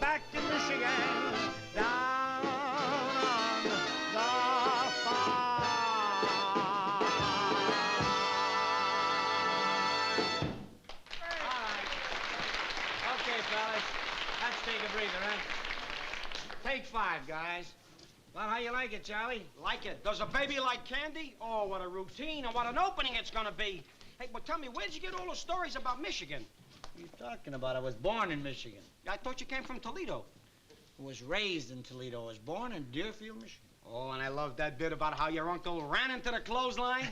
back in Michigan, down on the farm. All right. Okay, fellas. Let's take a breather, huh? Take 5, guys. Well, how you like it, Charlie? Like it. Does a baby like candy? Oh, what a routine and what an opening it's gonna be. Hey, but tell me, where'd you get all those stories about Michigan? What are you talking about? I was born in Michigan. I thought you came from Toledo. I was raised in Toledo. I was born in Deerfield, Michigan. Oh, and I love that bit about how your uncle ran into the clothesline.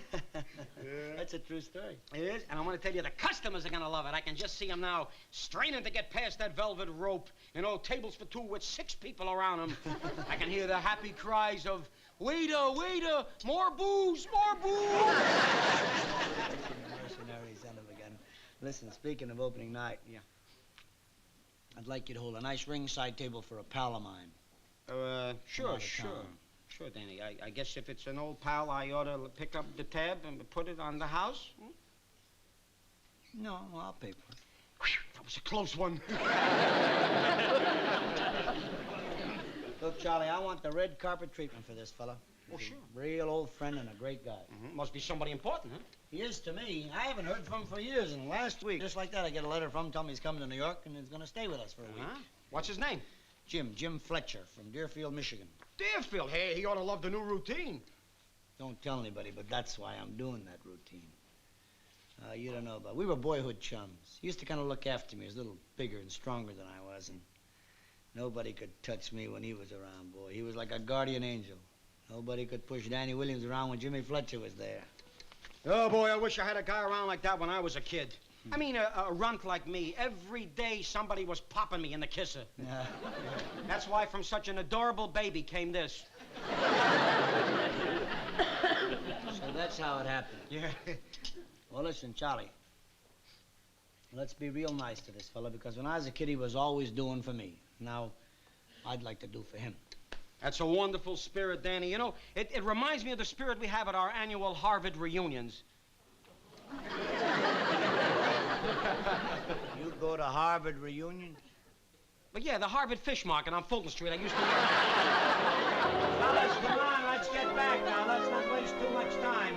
That's a true story. It is, and I want to tell you, the customers are going to love it. I can just see them now straining to get past that velvet rope. You know, tables for 2 with 6 people around them. I can hear the happy cries of, waiter, waiter, more booze, more booze. Mercenary son of a gun. Listen, speaking of opening night, yeah, I'd like you to hold a nice ringside table for a pal of mine. Sure. Sure, Danny. I guess if it's an old pal, I ought to pick up the tab and put it on the house. No, I'll pay for it. Whew, that was a close one. Look, Charlie, I want the red carpet treatment for this fella. Oh, He's sure. a real old friend and a great guy. Must be somebody important, huh? He is to me. I haven't heard from him for years, and last week, just like that, I get a letter from him telling me he's coming to New York and he's going to stay with us for a week. What's his name? Jim Fletcher from Deerfield, Michigan. Deerfield. Hey, he ought to love the new routine. Don't tell anybody, but that's why I'm doing that routine. You don't know about it. We were boyhood chums. He used to kind of look after me. He was a little bigger and stronger than I was, and nobody could touch me when he was around, boy. He was like a guardian angel. Nobody could push Danny Williams around when Jimmy Fletcher was there. Oh, boy, I wish I had a guy around like that when I was a kid. I mean, a runt like me. Every day somebody was popping me in the kisser. That's why from such an adorable baby came this. So that's how it happened. Yeah. Well, listen, Charlie. Let's be real nice to this fella, because when I was a kid, he was always doing for me. Now, I'd like to do for him. That's a wonderful spirit, Danny. You know, it reminds me of the spirit we have at our annual Harvard reunions. You go to Harvard reunion? But yeah, the Harvard Fish Market on Fulton Street. I used to... Fellas, come on, let's get back now. Let's not waste too much time.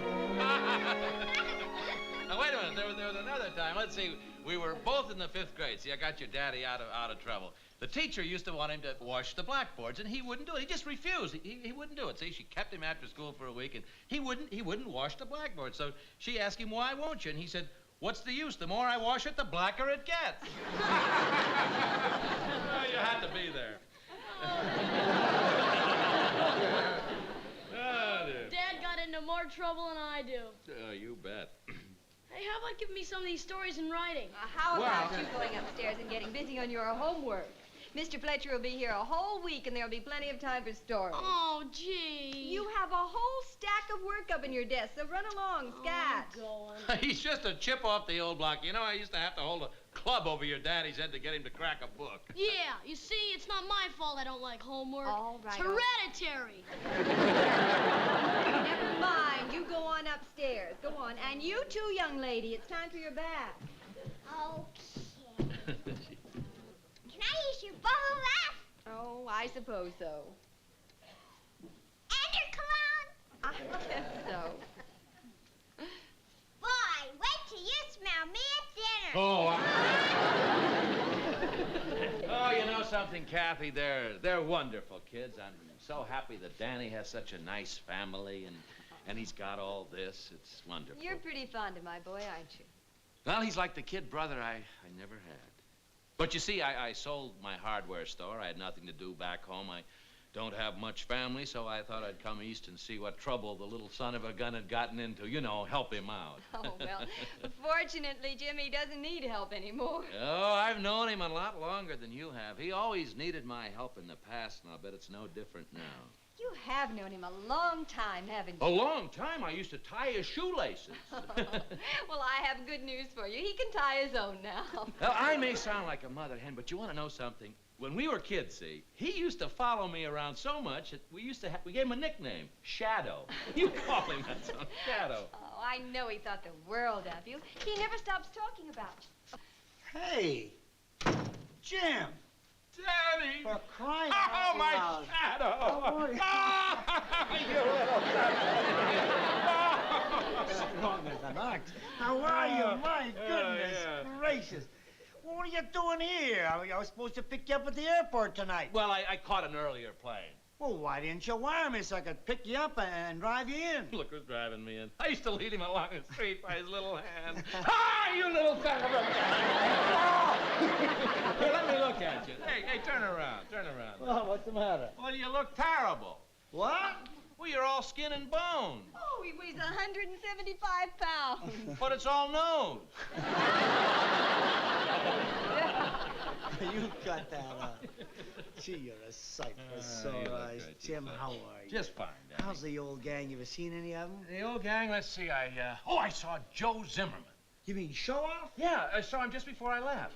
Now, wait a minute. There was another time. Let's see. We were both in the 5th grade. See, I got your daddy out of trouble. The teacher used to want him to wash the blackboards, and he wouldn't do it. He just refused. He wouldn't do it. See, she kept him after school for a week, and he wouldn't wash the blackboard. So she asked him, why won't you? And he said, what's the use? The more I wash it, the blacker it gets. Oh, you had to be there. Oh, dear. Dad got into more trouble than I do. Oh, you bet. Hey, how about giving me some of these stories in writing? How about you going upstairs and getting busy on your homework? Mr. Fletcher will be here a whole week, and there'll be plenty of time for stories. Oh, gee. You have a whole stack of work up in your desk, so run along, scat. I'm going. He's just a chip off the old block. You know, I used to have to hold a club over your daddy's head to get him to crack a book. Yeah, you see, it's not my fault I don't like homework. All right. It's hereditary. Never mind. You go on upstairs. Go on. And you too, young lady. It's time for your bath. Okay. Can I use your bubble bath? Oh, I suppose so. And your cologne? I guess so. Boy, wait till you smell me at dinner. Oh, you know something, Kathy? They're wonderful kids. I'm so happy that Danny has such a nice family, and he's got all this. It's wonderful. You're pretty fond of my boy, aren't you? Well, he's like the kid brother I never had. But you see, I sold my hardware store. I had nothing to do back home. I don't have much family, so I thought I'd come east and see what trouble the little son of a gun had gotten into. You know, help him out. Oh, well, fortunately, Jimmy doesn't need help anymore. Oh, I've known him a lot longer than you have. He always needed my help in the past, and I'll bet it's no different now. You have known him a long time, haven't A you? long time. I used to tie his shoelaces. Well, I have good news for you. He can tie his own now. Well, I may sound like a mother hen, but you want to know something? When we were kids, see, he used to follow me around so much that we gave him a nickname, Shadow. You call him that, son, Shadow. Oh, I know he thought the world of you. He never stops talking about you. Hey, Jim. For crying Oh, out my loud. shadow! How are you? Oh, you little Strong as an ox. How are you? My goodness gracious. What are you doing here? I was supposed to pick you up at the airport tonight. Well, I caught an earlier plane. Well, why didn't you wire me so I could pick you up and drive you in? Look who's driving me in. I used to lead him along the street by his little hand. Ah, you little son of a... Here, let me look at you. Hey, turn around. Oh, what's the matter? Well, you look terrible. What? Well, you're all skin and bone. Oh, he weighs 175 pounds. But it's all nose. You cut that out. Gee, you're a sight for sore you look eyes. good, Jim, yourself. how are you? Just fine, Daddy. How's the old gang? You ever seen any of them? The old gang, let's see, I saw Joe Zimmerman. You mean show off? Yeah, I saw him just before I left.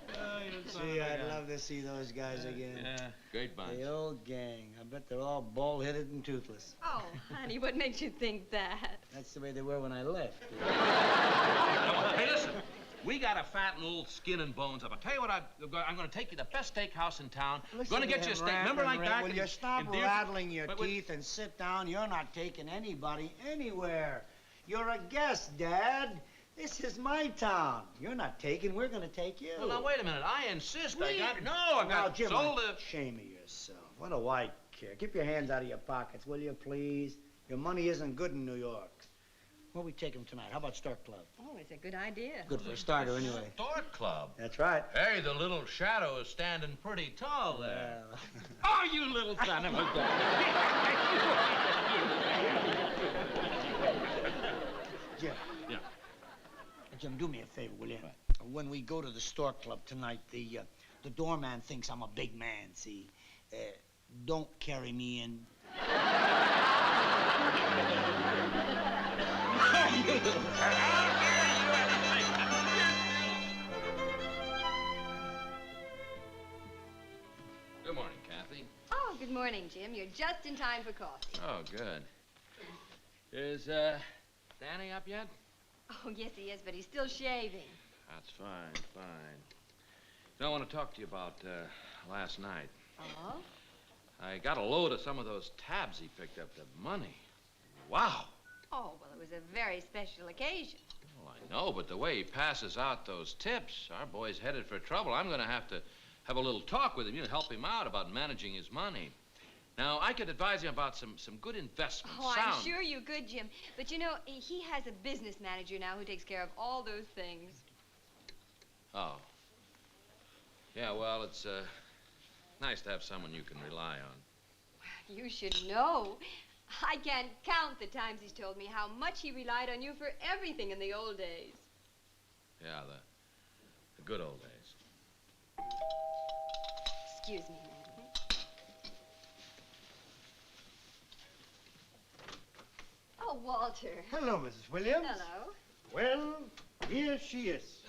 Gee, I'd love to see those guys again. Yeah, great bunch. The old gang. I bet they're all bald-headed and toothless. Oh, honey, what makes you think that? That's the way they were when I left. Hey, listen. We got to fatten old skin and bones up. I'll tell you what, I'm going to take you to the best steakhouse in town. Going to get you a steak. Remember like that? Will you stop in Deerfield? rattling your Wait. teeth and sit down? You're not taking anybody anywhere. You're a guest, Dad. This is my town. You're not taking. We're going to take you. Well, now, wait a minute. I insist. I got Now, Jim, sold shame of yourself. What do I care? Keep your hands out of your pockets, will you, please? Your money isn't good in New York. Where we take him tonight? How about Stork Club? Oh, it's a good idea. Good for a starter, anyway. Stork Club. That's right. Hey, the little shadow is standing pretty tall there. Well, Oh, you little son of a gun. Jim. Yeah. Jim, do me a favor, will you? When we go to the Stork Club tonight, the doorman thinks I'm a big man, see? Don't carry me in. Good morning, Kathy. Oh, good morning, Jim. You're just in time for coffee. Oh, good. Is, Danny up yet? Oh, yes, he is, but he's still shaving. That's fine. I want to talk to you about, last night. Oh? I got a load of some of those tabs he picked up. The money. Wow. Oh, well, it was a very special occasion. Well, I know, but the way he passes out those tips, our boy's headed for trouble. I'm going to have a little talk with him, help him out about managing his money. Now, I could advise him about some good investments. Oh, sound. I'm sure you could, Jim. But, he has a business manager now who takes care of all those things. Oh. Yeah, well, it's, nice to have someone you can rely on. You should know. I can't count the times he's told me how much he relied on you for everything in the old days. Yeah, the good old days. Excuse me, madam. Oh, Walter. Hello, Mrs. Williams. Hello. Well, here she is.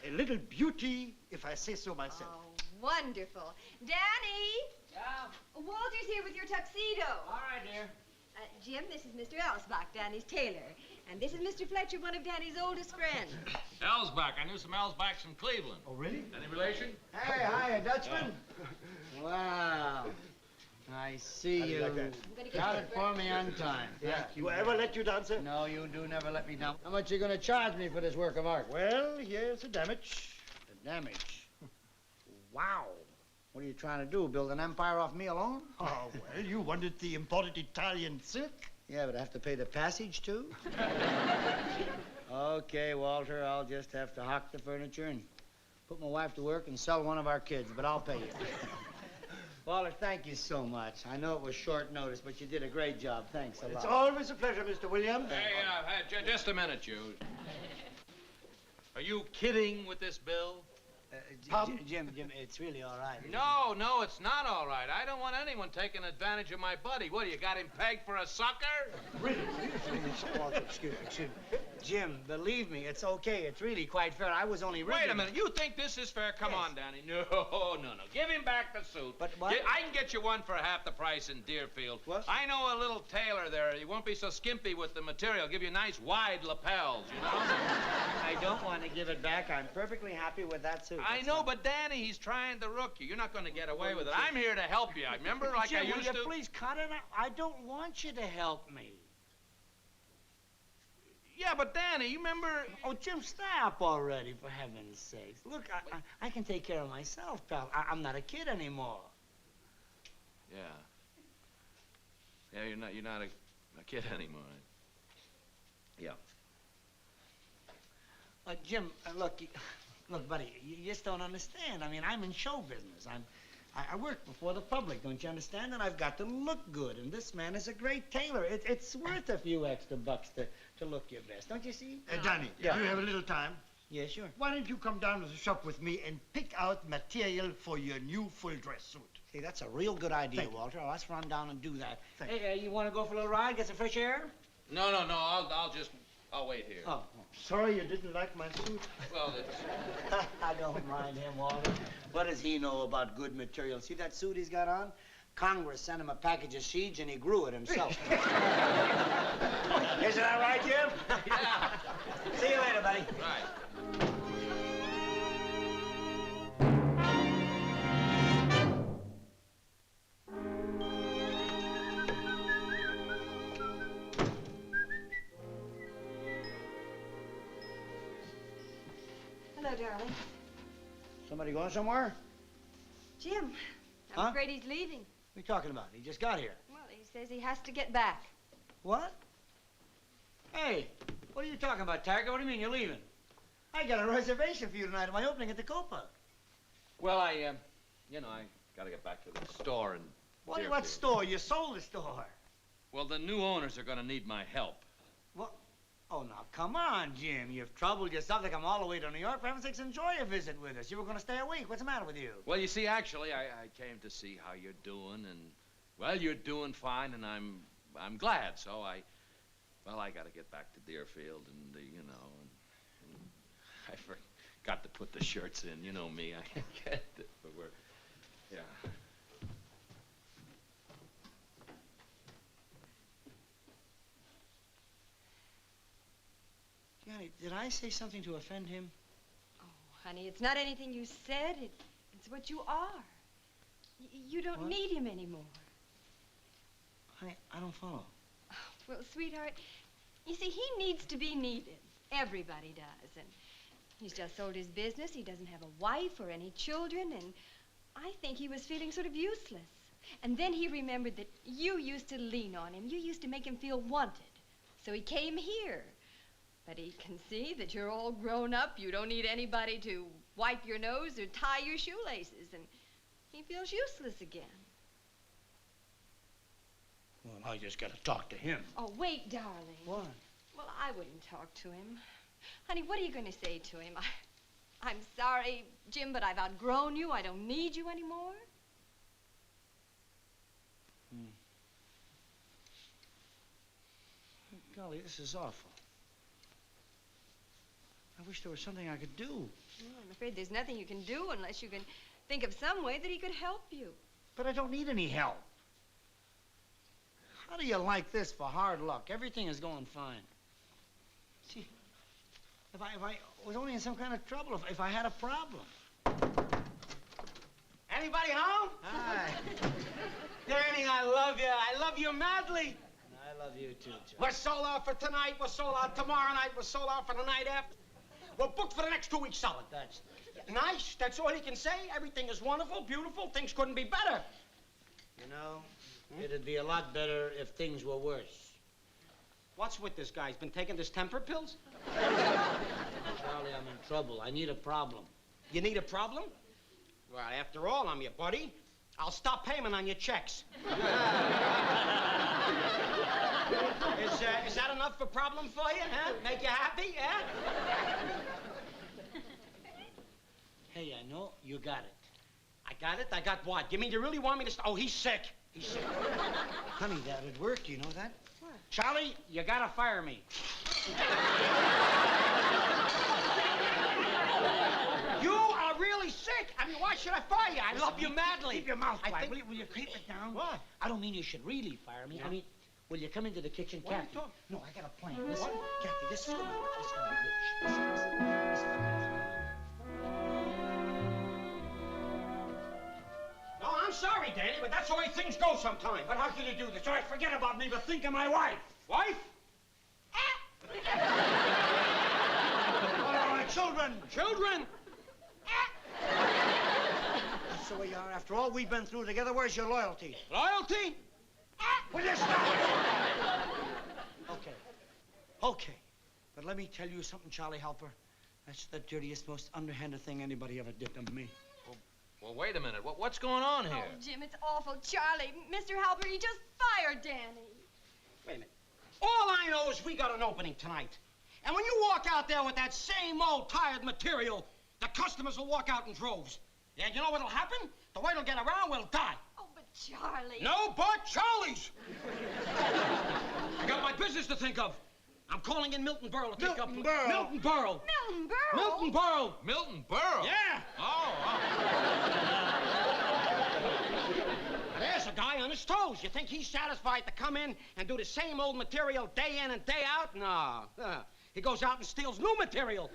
A little beauty, if I say so myself. Oh, wonderful. Danny! Yeah? Walter's here with your tuxedo. All right, dear. Jim, this is Mr. Elsbach, Danny's tailor. And this is Mr. Fletcher, one of Danny's oldest friends. Elsbach. I knew some Elsbachs from Cleveland. Oh, really? Any relation? Hey, hiya, Dutchman. Wow. I see How do you you. like that? I'm gonna get Got you it a for me on time. Yeah. Thank you. Do I ever let you down, sir? No, you do never let me down. How much you gonna charge me for this work of art? Well, here's the damage. The damage. Wow. What are you trying to do? Build an empire off me alone? Oh, well, you wanted the imported Italian silk. Yeah, but I have to pay the passage, too? Okay, Walter, I'll just have to hock the furniture and put my wife to work and sell one of our kids, but I'll pay you. Walter, thank you so much. I know it was short notice, but you did a great job. Thanks a lot. It's always a pleasure, Mr. Williams. Hey, just a minute, you. Are you kidding with this bill? Jim, it's really all right. No, it's not all right. I don't want anyone taking advantage of my buddy. What, you got him pegged for a sucker? Really? Walter, excuse me. Jim, believe me, it's okay. It's really quite fair. I was only ribbing. Wait a minute. You think this is fair? Come Yes. on, Danny. No. Give him back the suit. But what? I can get you one for half the price in Deerfield. What? I know a little tailor there. He won't be so skimpy with the material. Give you nice wide lapels, you know? I don't want to give it back. I'm perfectly happy with that suit. I That's know, all. but Danny, he's trying to rook you. You're not going to get away with it. I'm here to help you. Remember, like Jim, I will used you to? please cut it out? I don't want you to help me. Yeah, but Danny, you remember... Oh, Jim, stop already, for heaven's sakes. Look, I can take care of myself, pal. I'm not a kid anymore. Yeah. Yeah, you're not a kid anymore. Yeah. Jim, look, buddy, you just don't understand. I mean, I'm in show business. I work before the public, don't you understand? And I've got to look good, and this man is a great tailor. It's worth a few extra bucks to look your best, don't you see? Danny, Yeah. do you have a little time? Yeah, sure. Why don't you come down to the shop with me and pick out material for your new full dress suit? See, that's a real good idea, Thank you. Walter. Let's run down and do that. Thank Hey, you want to go for a little ride, get some fresh air? No. I'll wait here. Oh, Sorry you didn't like my suit. Well, it's... I don't mind him, Walter. What does he know about good material? See that suit he's got on? Congress sent him a package of seeds, and he grew it himself. Isn't that right, Jim? Yeah. See you later, buddy. Right. Hello, darling. Somebody going somewhere? Jim, I'm Huh? afraid he's leaving. What are you talking about? He just got here. Well, he says he has to get back. What? Hey, what are you talking about, Tiger? What do you mean you're leaving? I got a reservation for you tonight at my opening at the Copa. Well, I gotta get back to the store and... What store? You sold the store. Well, the new owners are gonna need my help. What? Oh, now, come on, Jim. You've troubled yourself to come all the way to New York. For heaven's sakes, enjoy a visit with us. You were going to stay a week. What's the matter with you? Well, you see, actually, I came to see how you're doing, and, well, you're doing fine, and I'm glad, so I gotta get back to Deerfield, and, and I forgot to put the shirts in. You know me, I get it, but yeah. Johnny, did I say something to offend him? Oh, honey, it's not anything you said. It's what you are. You don't What? need him anymore. Honey, I don't follow. Oh, well, sweetheart, you see, he needs to be needed. Everybody does. And he's just sold his business. He doesn't have a wife or any children. And I think he was feeling sort of useless. And then he remembered that you used to lean on him. You used to make him feel wanted. So he came here. But he can see that you're all grown up. You don't need anybody to wipe your nose or tie your shoelaces. And he feels useless again. Well, I just got to talk to him. Oh, wait, darling. What? Well, I wouldn't talk to him. Honey, what are you going to say to him? I'm sorry, Jim, but I've outgrown you. I don't need you anymore. Golly, this is awful. I wish there was something I could do. Well, I'm afraid there's nothing you can do unless you can think of some way that he could help you. But I don't need any help. How do you like this for hard luck? Everything is going fine. See, if I was only in some kind of trouble, if I had a problem. Anybody home? Hi. Danny, I love you. I love you madly. I love you too, John. We're sold out for tonight. We're sold out tomorrow night. We're sold out for the night after. We're booked for the next 2 weeks solid. That's Nice. That's all he can say. Everything is wonderful, beautiful. Things couldn't be better. You know, it'd be a lot better if things were worse. What's with this guy? He's been taking his temper pills? Charlie, I'm in trouble. I need a problem. You need a problem? Well, after all, I'm your buddy. I'll stop payment on your checks. Is that enough of a problem for you, huh? Make you happy, huh? Hey, I know you got it. I got it? I got what? You mean you really want me to... Oh, he's sick. He's sick. Honey, that'd work. You know that? What? Charlie, you gotta fire me. You are really sick. I mean, why should I fire you? I love you madly. Keep your mouth I quiet. think- Will you keep it down? What? I don't mean you should really fire me. I mean, will you come into the kitchen, What are you Kathy? talking- No, I got a plan. Listen, Kathy, this is gonna work. This is gonna be good. Listen. No, I'm sorry, Danny, but that's the way things go sometimes. But how can you do this? All right, forget about me, but think of my wife. Wife? What are my children? Children? That's the way you are. After all we've been through together, where's your loyalty? Loyalty? Will you stop it? Okay. But let me tell you something, Charlie Halper. That's the dirtiest, most underhanded thing anybody ever did to me. Well, wait a minute. What's going on here? Oh, Jim, it's awful. Charlie, Mr. Halpert, he just fired Danny. Wait a minute. All I know is we got an opening tonight. And when you walk out there with that same old tired material, the customers will walk out in droves. And you know what'll happen? The way it'll get around, we'll die. Oh, but Charlie. No, but Charlie's. I got my business to think of. I'm calling in Milton Berle to take up... Milton Berle? Milton Berle. Milton Berle? Milton Berle. Milton Berle? Yeah. Oh. There's a guy on his toes. You think he's satisfied to come in and do the same old material day in and day out? No. He goes out and steals new material.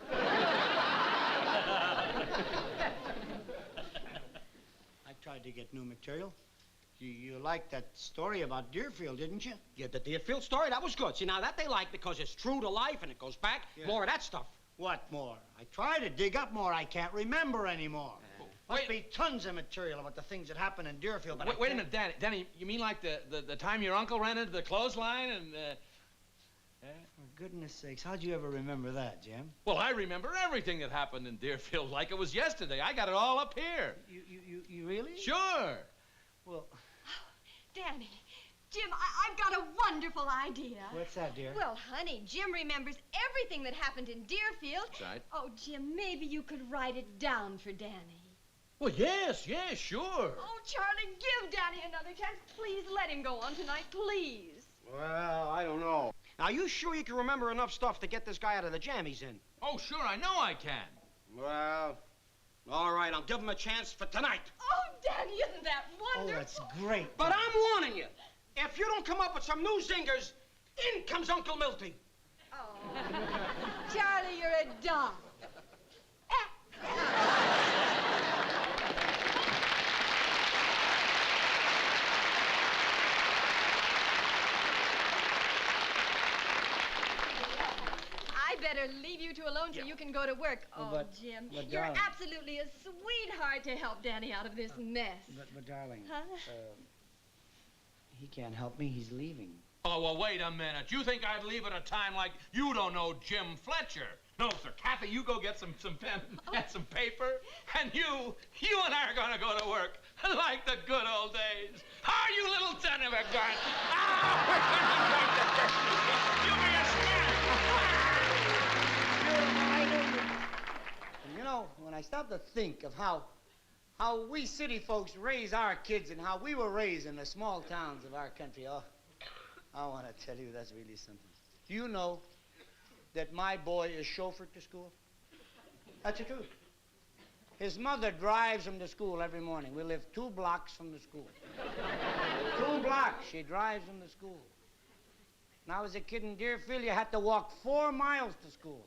I tried to get new material. You liked that story about Deerfield, didn't you? Yeah, the Deerfield story, that was good. See, now that they like because it's true to life and it goes back. Yeah. More of that stuff. What more? I tried to dig up more. I can't remember anymore. Must be tons of material about the things that happened in Deerfield. But Wait a minute, Danny. You mean like the time your uncle ran into the clothesline and... For goodness sakes, how'd you ever remember that, Jim? Well, I remember everything that happened in Deerfield like it was yesterday. I got it all up here. You really? Sure. Well, Danny, Jim, I've got a wonderful idea. what's that, dear? Well, honey, Jim remembers everything that happened in Deerfield. That's right. Oh, Jim, maybe you could write it down for Danny. Well, yes, sure. Oh, Charlie, give Danny another chance. Please let him go on tonight, please. Well, I don't know. Now, you sure you can remember enough stuff to get this guy out of the jam he's in? Oh, sure, I know I can. Well, all right, I'll give him a chance for tonight. Oh, Danny, isn't that Oh, wonderful? that's great. But I'm warning you. If you don't come up with some new zingers, in comes Uncle Milty. Oh, Charlie, you're a doll. I better leave you two alone so you can go to work. Oh, But- Jim, but, you're darling- absolutely a sweetheart to help Danny out of this mess. But darling, Huh? he can't help me. He's leaving. Oh, well, wait a minute. You think I'd leave at a time like you don't know Jim Fletcher? No, sir. Kathy, you go get some pen and some paper, and you and I are gonna go to work like the good old days. Are you little son of a gun? Ah, we're gonna go to you be a And you know, when I stop to think of how we city folks raise our kids and how we were raised in the small towns of our country, oh, I want to tell you that's really something. Do you know that my boy is chauffeured to school? That's the truth. His mother drives him to school every morning. We live 2 blocks from the school. 2 blocks, she drives him to school. When I was a kid in Deerfield, you had to walk 4 miles to school.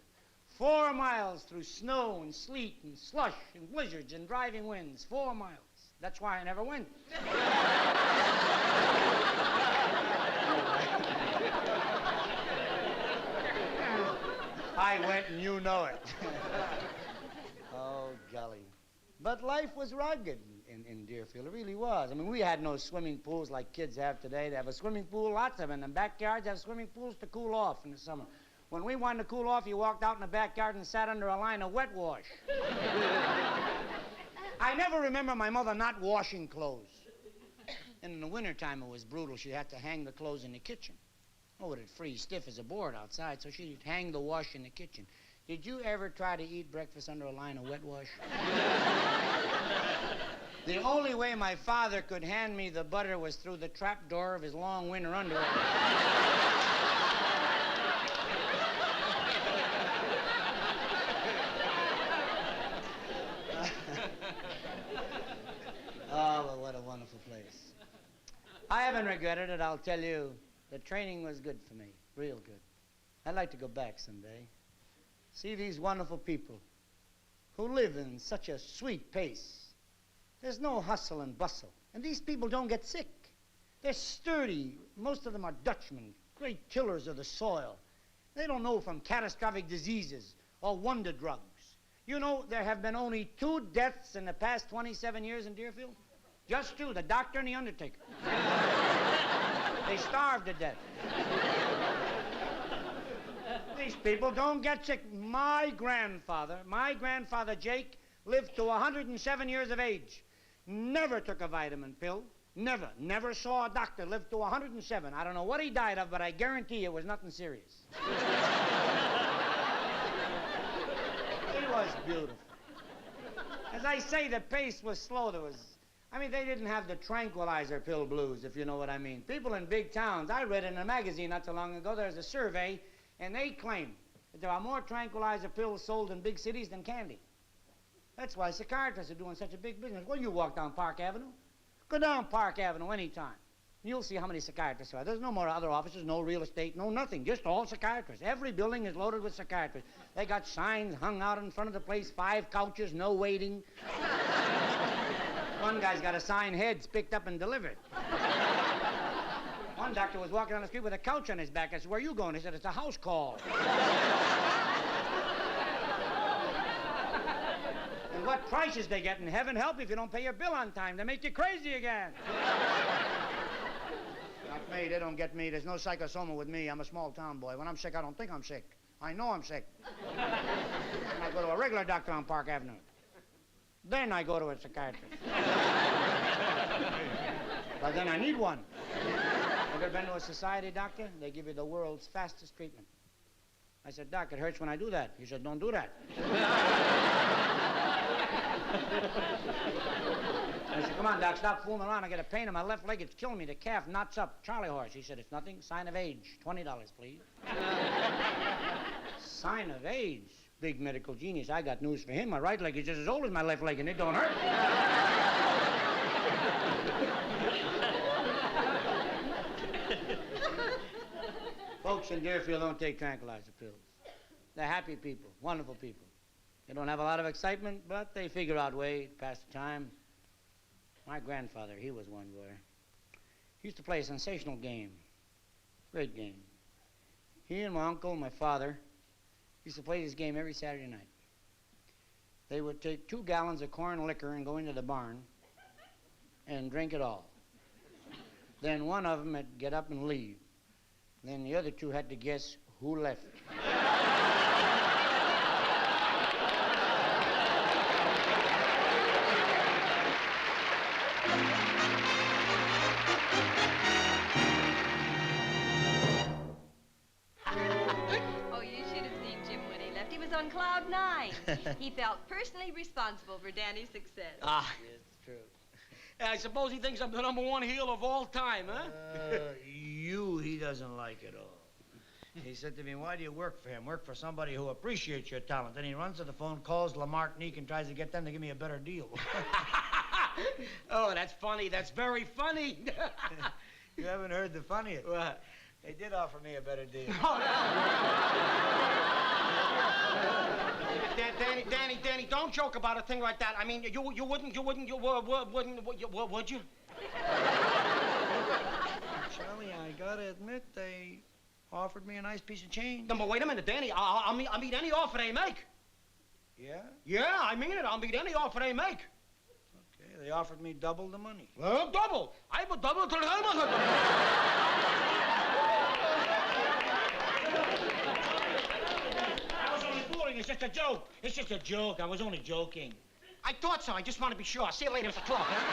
4 miles through snow and sleet and slush and blizzards and driving winds. 4 miles. That's why I never went. I went and you know it. Oh, golly. But life was rugged in Deerfield. It really was. I mean, we had no swimming pools like kids have today. They have a swimming pool, lots of them. In the backyards, have swimming pools to cool off in the summer. When we wanted to cool off, you walked out in the backyard and sat under a line of wet wash. I never remember my mother not washing clothes. And in the wintertime, it was brutal. She had to hang the clothes in the kitchen. Oh, it'd freeze stiff as a board outside, so she'd hang the wash in the kitchen. Did you ever try to eat breakfast under a line of wet wash? The only way my father could hand me the butter was through the trap door of his long winter underwear. wonderful place. I haven't regretted it, I'll tell you. The training was good for me, real good. I'd like to go back someday. See these wonderful people who live in such a sweet pace. There's no hustle and bustle, and these people don't get sick. They're sturdy. Most of them are Dutchmen, great tillers of the soil. They don't know from catastrophic diseases or wonder drugs. You know, there have been only 2 deaths in the past 27 years in Deerfield. Just 2, the doctor and the undertaker. They starved to death. These people don't get sick. My grandfather, Jake, lived to 107 years of age. Never took a vitamin pill. Never saw a doctor. Lived to 107. I don't know what he died of, but I guarantee it was nothing serious. It was beautiful. As I say, the pace was slow. They didn't have the tranquilizer pill blues, if you know what I mean. People in big towns, I read in a magazine not so long ago, there's a survey, and they claim that there are more tranquilizer pills sold in big cities than candy. That's why psychiatrists are doing such a big business. Well, you walk down Park Avenue. Go down Park Avenue anytime. You'll see how many psychiatrists there are. There's no more other offices, no real estate, no nothing. Just all psychiatrists. Every building is loaded with psychiatrists. They got signs hung out in front of the place, 5 couches, no waiting. One guy's got a sign, heads picked up and delivered. One doctor was walking down the street with a couch on his back. I said, where are you going? He said, it's a house call. And what prices they get, and heaven help you if you don't pay your bill on time. They make you crazy again. Not me, they don't get me. There's no psychosoma with me. I'm a small town boy. When I'm sick, I don't think I'm sick. I know I'm sick. And I go to a regular doctor on Park Avenue. Then I go to a psychiatrist. But then I need one. Ever been to a society doctor? They give you the world's fastest treatment. I said, Doc, it hurts when I do that. He said, don't do that. I said, come on, Doc, stop fooling around. I get a pain in my left leg. It's killing me. The calf knots up. Charlie horse. He said, it's nothing. Sign of age. $20, please. Sign of age? Big medical genius. I got news for him. My right leg is just as old as my left leg, and it don't hurt. Folks in Deerfield don't take tranquilizer pills. They're happy people, wonderful people. They don't have a lot of excitement, but they figure out a way to pass the time. My grandfather, he was one boy. He used to play a sensational game. Great game. He and my uncle, my father, used to play this game every Saturday night. They would take 2 gallons of corn liquor and go into the barn and drink it all. Then one of them would get up and leave. Then the other 2 had to guess who left. Oh, you should have seen Jim when he left. He was on cloud 9. He felt personally responsible for Danny's success. Ah, It's true. I suppose he thinks I'm the #1 heel of all time, huh? He doesn't like it all. He said to me, why do you work for him? Work for somebody who appreciates your talent. Then he runs to the phone, calls Lamartinique, and tries to get them to give me a better deal. Oh, that's funny. That's very funny. You haven't heard the funniest. What? They did offer me a better deal. Oh, Danny, don't joke about a thing like that. I mean, you wouldn't, would you? Charlie, I gotta admit, they offered me a nice piece of change. No, but wait a minute, Danny. I'll meet any offer they make. Yeah? Yeah, I mean it. I'll meet any offer they make. Okay, they offered me double the money. Well, double. I would double to the I was only fooling. It's just a joke. It's just a joke. I was only joking. I thought so. I just want to be sure. See you later, Mr. Clark, huh?